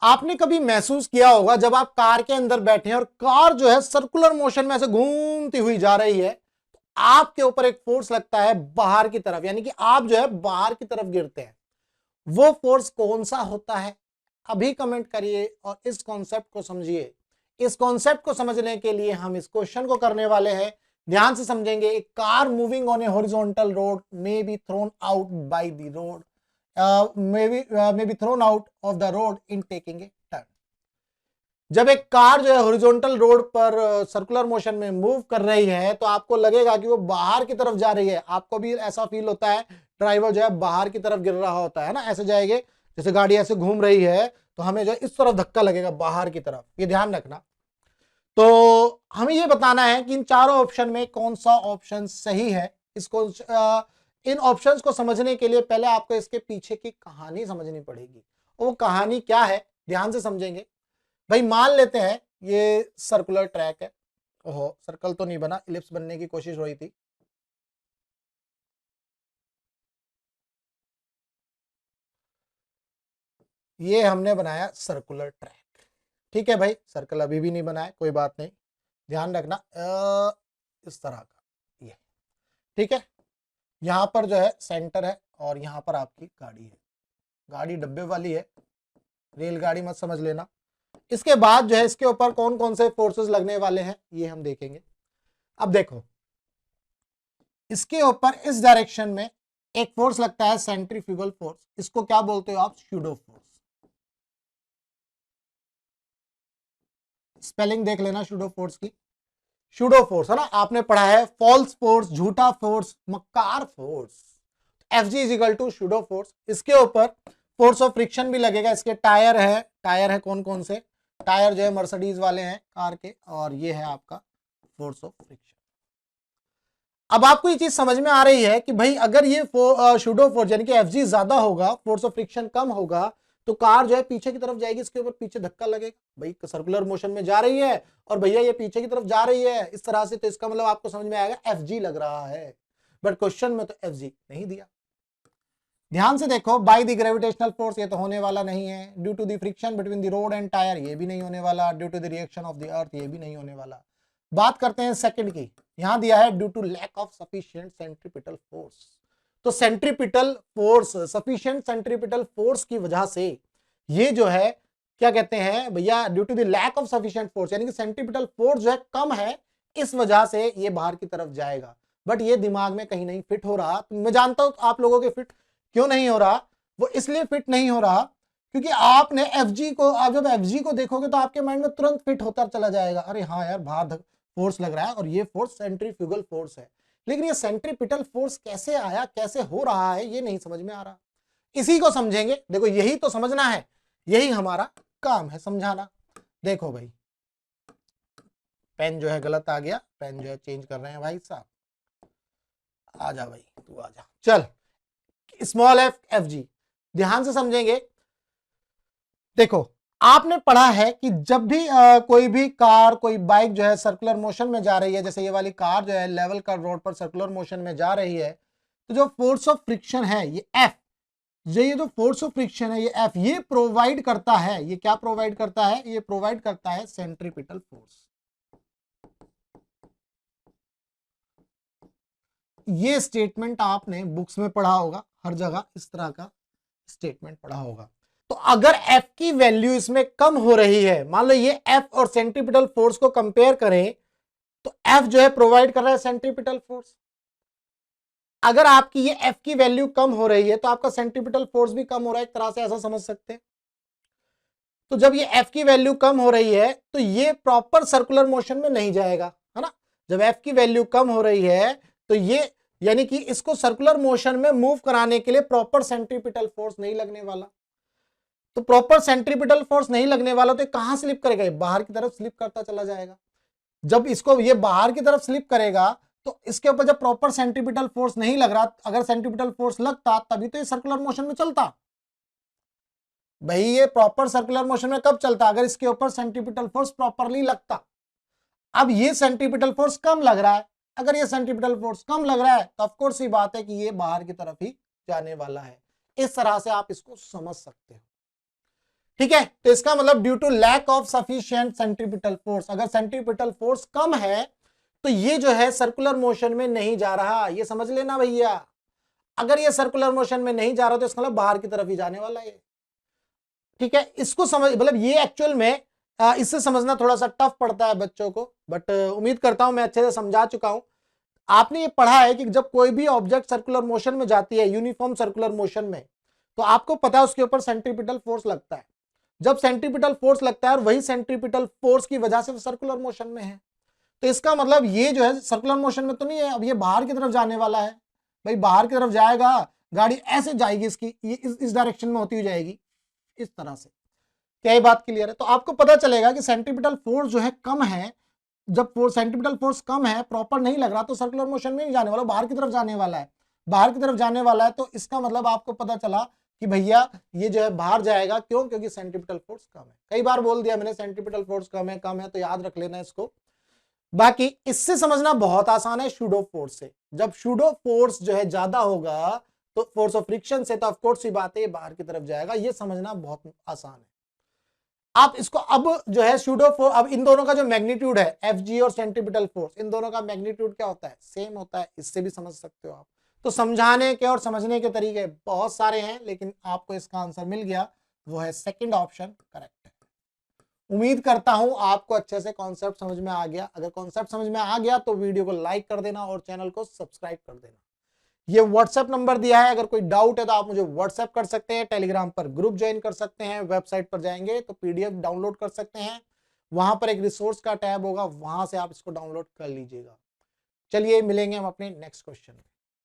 आपने कभी महसूस किया होगा जब आप कार के अंदर बैठे हैं और कार जो है सर्कुलर मोशन में ऐसे घूमती हुई जा रही है, तो आपके ऊपर एक फोर्स लगता है बाहर की तरफ, यानी कि आप जो है बाहर की तरफ गिरते हैं। वो फोर्स कौन सा होता है? अभी कमेंट करिए और इस कॉन्सेप्ट को समझिए। इस कॉन्सेप्ट को समझने के लिए हम इस क्वेश्चन को करने वाले हैं। ध्यान से समझेंगे। एक car moving on A horizontal road may be thrown out by the road, may be thrown out of the road in taking a turn। जब एक कार जो है हॉरिजॉन्टल रोड पर सर्कुलर मोशन में मूव कर रही है तो आपको लगेगा कि वो बाहर की तरफ जा रही है। आपको भी ऐसा फील होता है, ड्राइवर जो है बाहर की तरफ गिर रहा होता है ना, ऐसे जाएंगे जैसे गाड़ी ऐसे घूम रही है तो हमें जो है इस तरफ धक्का लगेगा बाहर की तरफ, ये ध्यान रखना। तो हमें ये बताना है कि इन चारों ऑप्शन में कौन सा ऑप्शन सही है। इसको इन ऑप्शंस को समझने के लिए पहले आपको इसके पीछे की कहानी समझनी पड़ेगी। वो कहानी क्या है ध्यान से समझेंगे। भाई मान लेते हैं ये सर्कुलर ट्रैक है। ओहो, सर्कल तो नहीं बना, इलिप्स बनने की कोशिश हो रही थी। ये हमने बनाया सर्कुलर ट्रैक। ठीक है भाई, सर्कल अभी भी नहीं बना है, कोई बात नहीं, ध्यान रखना। इस तरह का ये, ठीक है। यहां पर जो है सेंटर है और यहां पर आपकी गाड़ी है। गाड़ी डब्बे वाली है, रेलगाड़ी मत समझ लेना। इसके बाद जो है इसके ऊपर कौन कौन से फोर्सेस लगने वाले हैं ये हम देखेंगे। अब देखो, इसके ऊपर इस डायरेक्शन में एक फोर्स लगता है सेंट्रीफ्यूगल फोर्स। इसको क्या बोलते हो आप? Pseudo force. स्पेलिंग देख लेना स्यूडो फोर्स की। स्यूडो फोर्स है ना, आपने पढ़ा है फॉल्स फोर्स, झूठा फोर्स, मक्कार force. F G is equal to pseudo force. इसके ऊपर फोर्स ऑफ फ्रिक्शन भी लगेगा। इसके टायर है, टायर है कौन कौन से? टायर जो है मर्सिडीज वाले हैं कार के, और ये है आपका फोर्स ऑफ फ्रिक्शन। अब आपको ये चीज समझ में आ रही है कि भाई अगर ये स्यूडो फोर्स यानी कि एफ जी ज्यादा होगा, फोर्स ऑफ फ्रिक्शन कम होगा, तो कार जो है पीछे की तरफ जाएगी, इसके ऊपर पीछे धक्का लगेगा। भाई सर्कुलर मोशन में जा रही है और भैया ये पीछे की तरफ जा रही है इस तरह से, तो इसका मतलब आपको समझ में आएगा एफ जी लग रहा है। बट क्वेश्चन में तो एफ जी नहीं दिया। ध्यान से देखो, बाय द ग्रेविटेशनल फोर्स, ये तो होने वाला नहीं है। Due to the friction between the road and tyre, ये भी नहीं होने वाला। Due to the reaction of the earth, ये भी नहीं होने वाला। बात करते हैं सेकंड की। यहां दिया है due to lack of sufficient centripetal force. तो centripetal force, sufficient centripetal force की वजह से ये जो है क्या कहते हैं भैया, due to the lack of sufficient force, यानी कि सेंट्रीपिटल फोर्स जो है कम है, इस वजह से ये बाहर की तरफ जाएगा। बट ये दिमाग में कहीं नहीं फिट हो रहा। तो मैं जानता हूं आप लोगों के फिट क्यों नहीं हो रहा। वो इसलिए फिट नहीं हो रहा क्योंकि आपने एफजी को, आप जब एफजी को देखोगे तो आपके माइंड में तुरंत फिट होता चला जाएगा, अरे हाँ यार बाहर फोर्स लग रहा है और ये फोर्स सेंट्रीफ्यूगल फोर्स है। लेकिन ये सेंट्रीपिटल फोर्स कैसे आया, कैसे हो रहा है, ये नहीं समझ में आ रहा। इसी को समझेंगे। देखो यही तो समझना है, यही हमारा काम है समझाना। देखो भाई, पेन जो है गलत आ गया, पेन जो है चेंज कर रहे हैं भाई साहब। आ जा भाई, तू आ जा, चल। स्मॉल एफ एफ जी, ध्यान से समझेंगे। देखो आपने पढ़ा है कि जब भी कोई भी कार, कोई बाइक जो है सर्कुलर मोशन में जा रही है, जैसे ये वाली कार जो है लेवल का रोड पर सर्कुलर मोशन में जा रही है, तो जो फोर्स ऑफ फ्रिक्शन है ये एफ, ये जो फोर्स ऑफ फ्रिक्शन है ये एफ, ये प्रोवाइड करता है, ये क्या प्रोवाइड करता है? ये प्रोवाइड करता है सेंट्रीपिटल फोर्स। ये स्टेटमेंट आपने बुक्स में पढ़ा होगा, हर जगह इस तरह का स्टेटमेंट पढ़ा होगा। तो अगर F की वैल्यू इसमें कम हो रही है, मान लो ये F और सेंट्रीपिटल फोर्स को कंपेयर करें, तो F जो है प्रोवाइड कर रहा है सेंट्रीपिटल फोर्स। अगर आपकी ये F की वैल्यू कम हो रही है तो आपका सेंट्रीपिटल फोर्स भी कम हो रहा है, एक तरह से ऐसा समझ सकते हैं। तो जब ये F की वैल्यू कम हो रही है तो ये प्रॉपर सर्कुलर मोशन में नहीं जाएगा, है ना। जब F की वैल्यू कम हो रही है तो ये, यानी कि इसको सर्कुलर मोशन में मूव कराने के लिए प्रॉपर सेंट्रीपिटल फोर्स नहीं लगने वाला। तो प्रॉपर सेंट्रीपिटल फोर्स नहीं लगने वाला तो कहां स्लिप करेगा? बाहर की तरफ स्लिप करता चला जाएगा। जब इसको ये बाहर की तरफ स्लिप करेगा तो इसके ऊपर जब प्रॉपर सेंट्रीपिटल फोर्स नहीं लग रहा, अगर सेंट्रीपिटल फोर्स लगता तभी तो ये सर्कुलर मोशन में चलता। भाई ये प्रॉपर सर्कुलर मोशन में कब चलता? अगर इसके ऊपर सेंट्रीपिटल फोर्स प्रॉपरली लगता। अब ये सेंट्रीपिटल फोर्स कम लग रहा है। अगर ये सेंट्रीपिटल फोर्स कम लग रहा है तो ऑफ कोर्स ही बात है कि ये बाहर की तरफ ही जाने वाला है। इस तरह से आप इसको समझ सकते हो। ठीक है, तो इसका मतलब due to lack of sufficient centripetal force, अगर सेंट्रीपिटल फोर्स कम है तो ये जो है सर्कुलर मोशन में नहीं जा रहा, ये समझ लेना भैया। अगर ये सर्कुलर मोशन में नहीं जा रहा तो इसका मतलब बाहर की तरफ ही जाने वाला है। ठीक है, इसको समझ, मतलब ये एक्चुअल में इससे समझना थोड़ा सा टफ पड़ता है बच्चों को, बट उम्मीद करता हूं मैं अच्छे से समझा चुका हूं। आपने ये पढ़ा है कि जब कोई भी ऑब्जेक्ट सर्कुलर मोशन में जाती है, यूनिफॉर्म सर्कुलर मोशन में, तो आपको पता है उसके ऊपर सेंट्रीपिटल फोर्स लगता है। जब सेंट्रीपिटल फोर्स लगता है और वही सेंट्रीपिटल फोर्स की वजह से वो सर्कुलर मोशन में है, तो इसका मतलब ये जो है सर्कुलर मोशन में तो नहीं है, अब ये बाहर की तरफ जाने वाला है। भाई बाहर की तरफ जाएगा, गाड़ी ऐसे जाएगी, इसकी ये इस डायरेक्शन में होती हुई जाएगी, इस तरह से। क्या ये बात क्लियर है? तो आपको पता चलेगा कि सेंट्रीपिटल फोर्स जो है कम है, जब सेंट्रीपिटल फोर्स कम है, प्रॉपर नहीं लग रहा, तो सर्कुलर मोशन में नहीं जाने वाला, बाहर की तरफ जाने वाला है। बाहर की तरफ जाने वाला है तो इसका मतलब आपको पता चला कि भैया ये जो है बाहर जाएगा। क्यों? क्योंकि सेंट्रीपिटल फोर्स कम है। कई बार बोल दिया मैंने सेंट्रीपिटल फोर्स कम है तो याद रख लेना इसको। बाकी इससे समझना बहुत आसान है शूडो फोर्स से। जब शूडो फोर्स जो है ज्यादा होगा तो फोर्स ऑफ फ्रिक्शन से, तो ऑफ कोर्स ही बात है बाहर की तरफ जाएगा। ये समझना बहुत आसान है। आप इसको अब जो है शूडो फोर्स, अब इन दोनों का जो मैग्नीट्यूड है एफ जी और सेंट्रीपिटल फोर्स, इन दोनों का मैग्नीट्यूड क्या होता है? सेम होता है। इससे भी समझ सकते हो आप। तो समझाने के और समझने के तरीके बहुत सारे हैं, लेकिन आपको इसका आंसर मिल गया, वो है सेकंड ऑप्शन करेक्ट है। उम्मीद करता हूं आपको अच्छे से कॉन्सेप्ट समझ में आ गया। अगर कॉन्सेप्ट समझ में आ गया तो वीडियो को लाइक कर देना और चैनल को सब्सक्राइब कर देना। ये व्हाट्सएप नंबर दिया है, अगर कोई डाउट है तो आप मुझे व्हाट्सएप कर सकते हैं, टेलीग्राम पर ग्रुप ज्वाइन कर सकते हैं, वेबसाइट पर जाएंगे तो पीडीएफ डाउनलोड कर सकते हैं, वहां पर एक रिसोर्स का टैब होगा, वहां से आप इसको डाउनलोड कर लीजिएगा। चलिए मिलेंगे हम अपने नेक्स्ट क्वेश्चन में।